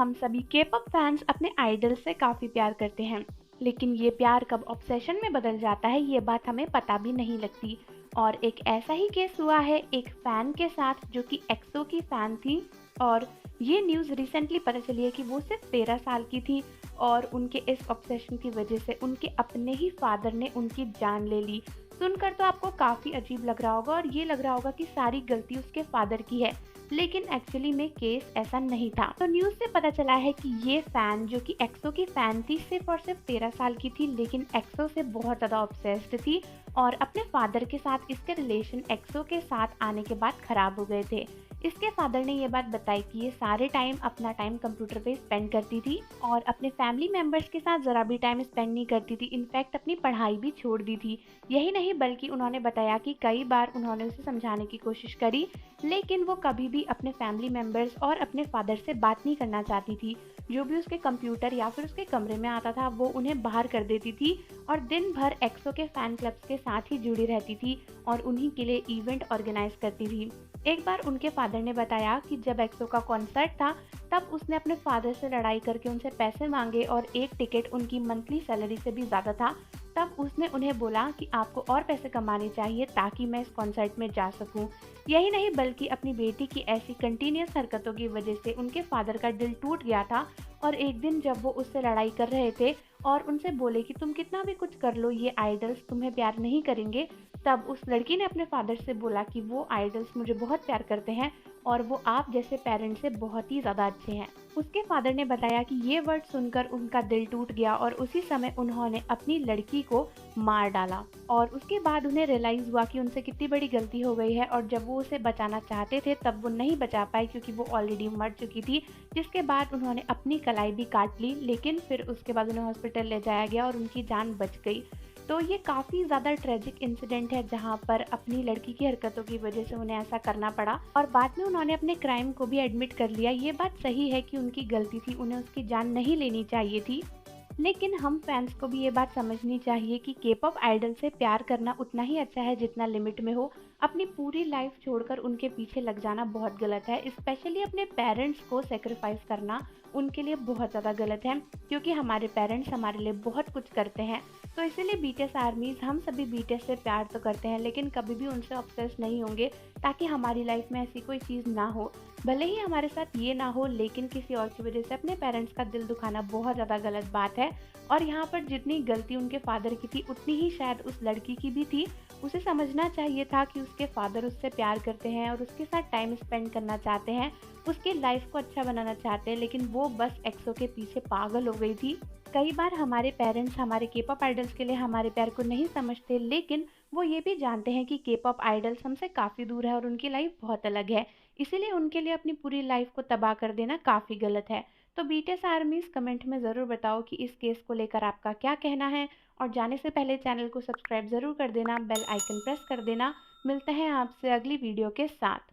हम सभी K-pop fans अपने आइडल से काफ़ी प्यार करते हैं, लेकिन ये प्यार कब ऑब्सेशन में बदल जाता है ये बात हमें पता भी नहीं लगती। और एक ऐसा ही केस हुआ है एक फ़ैन के साथ जो कि एक्सो की फ़ैन थी। और ये न्यूज़ रिसेंटली पता चली है कि वो सिर्फ 13 साल की थी और उनके इस ऑब्सेशन की वजह से उनके अपने ही फादर ने उनकी जान ले ली। सुनकर तो आपको काफ़ी अजीब लग रहा होगा और ये लग रहा होगा कि सारी गलती उसके फादर की है, लेकिन एक्चुअली में केस ऐसा नहीं था। तो न्यूज़ से पता चला है कि ये फ़ैन जो कि एक्सो की फ़ैन थी सिर्फ और सिर्फ 13 साल की थी, लेकिन एक्सो से बहुत ज़्यादा ऑब्सेस्ड थी और अपने फादर के साथ इसके रिलेशन एक्सो के साथ आने के बाद ख़राब हो गए थे। इसके फादर ने ये बात बताई कि ये सारे टाइम अपना टाइम कंप्यूटर पे स्पेंड करती थी और अपने फैमिली मेम्बर्स के साथ ज़रा भी टाइम स्पेंड नहीं करती थी, इनफैक्ट अपनी पढ़ाई भी छोड़ दी थी। यही नहीं बल्कि उन्होंने बताया कि कई बार उन्होंने उसे समझाने की कोशिश करी, लेकिन वो कभी भी अपने फैमिली मेम्बर्स और अपने फादर से बात नहीं करना चाहती थी। जो भी उसके कंप्यूटर या फिर उसके कमरे में आता था वो उन्हें बाहर कर देती थी और दिन भर एक्सो के फ़ैन क्लब्स के साथ ही जुड़ी रहती थी और उन्हीं के लिए इवेंट ऑर्गेनाइज करती थी। एक बार उनके फादर ने बताया कि जब एक्सो का कॉन्सर्ट था तब उसने अपने फादर से लड़ाई करके उनसे पैसे मांगे और एक टिकट उनकी मंथली सैलरी से भी ज़्यादा था। तब उसने उन्हें बोला कि आपको और पैसे कमाने चाहिए ताकि मैं इस कॉन्सर्ट में जा सकूं। यही नहीं बल्कि अपनी बेटी की ऐसी कंटिन्यूस हरकतों की वजह से उनके फादर का दिल टूट गया था और एक दिन जब वो उससे लड़ाई कर रहे थे और उनसे बोले कि तुम कितना भी कुछ कर लो ये आइडल्स तुम्हें प्यार नहीं करेंगे, तब उस लड़की ने अपने फादर से बोला कि वो आइडल्स मुझे बहुत प्यार करते हैं और वो आप जैसे पेरेंट्स से बहुत ही ज़्यादा अच्छे हैं। उसके फादर ने बताया कि ये वर्ड सुनकर उनका दिल टूट गया और उसी समय उन्होंने अपनी लड़की को मार डाला और उसके बाद उन्हें रियलाइज़ हुआ कि उनसे कितनी बड़ी गलती हो गई है और जब वो उसे बचाना चाहते थे तब वो नहीं बचा पाए क्योंकि वो ऑलरेडी मर चुकी थी, जिसके बाद उन्होंने अपनी कलाई भी काट ली, लेकिन फिर उसके बाद उन्हें हॉस्पिटल ले जाया गया और उनकी जान बच गई। तो ये काफ़ी ज़्यादा ट्रेजिक इंसिडेंट है जहाँ पर अपनी लड़की की हरकतों की वजह से उन्हें ऐसा करना पड़ा और बाद में उन्होंने अपने क्राइम को भी एडमिट कर लिया। ये बात सही है कि उनकी गलती थी, उन्हें उसकी जान नहीं लेनी चाहिए थी, लेकिन हम फैंस को भी ये बात समझनी चाहिए कि के-पॉप आइडल से प्यार करना उतना ही अच्छा है जितना लिमिट में हो। अपनी पूरी लाइफ छोड़कर उनके पीछे लग जाना बहुत गलत है, स्पेशली अपने पेरेंट्स को सेक्रीफाइस करना उनके लिए बहुत ज़्यादा गलत है क्योंकि हमारे पेरेंट्स हमारे लिए बहुत कुछ करते हैं। तो इसीलिए बीटीएस आर्मीज़ हम सभी बीटीएस से प्यार तो करते हैं लेकिन कभी भी उनसे ऑब्सेस नहीं होंगे ताकि हमारी लाइफ में ऐसी कोई चीज़ ना हो। भले ही हमारे साथ ये ना हो लेकिन किसी और की वजह से अपने पेरेंट्स का दिल दुखाना बहुत ज़्यादा गलत बात है और यहाँ पर जितनी गलती उनके फादर की थी उतनी ही शायद उस लड़की की भी थी। उसे समझना चाहिए था कि उसके फादर उससे प्यार करते हैं और उसके साथ टाइम स्पेंड करना चाहते हैं, उसके लाइफ को अच्छा बनाना चाहते हैं, लेकिन वो बस एक्सो के पीछे पागल हो गई थी। कई बार हमारे पेरेंट्स हमारे के-पॉप आइडल्स के लिए हमारे प्यार को नहीं समझते, लेकिन वो ये भी जानते हैं कि के-पॉप आइडल्स हमसे काफ़ी दूर है और उनकी लाइफ बहुत अलग है, इसीलिए उनके लिए अपनी पूरी लाइफ को तबाह कर देना काफ़ी गलत है। तो बीटीएस आर्मीज़ कमेंट में ज़रूर बताओ कि इस केस को लेकर आपका क्या कहना है और जाने से पहले चैनल को सब्सक्राइब ज़रूर कर देना, बेल आइकन प्रेस कर देना। मिलते हैं आपसे अगली वीडियो के साथ।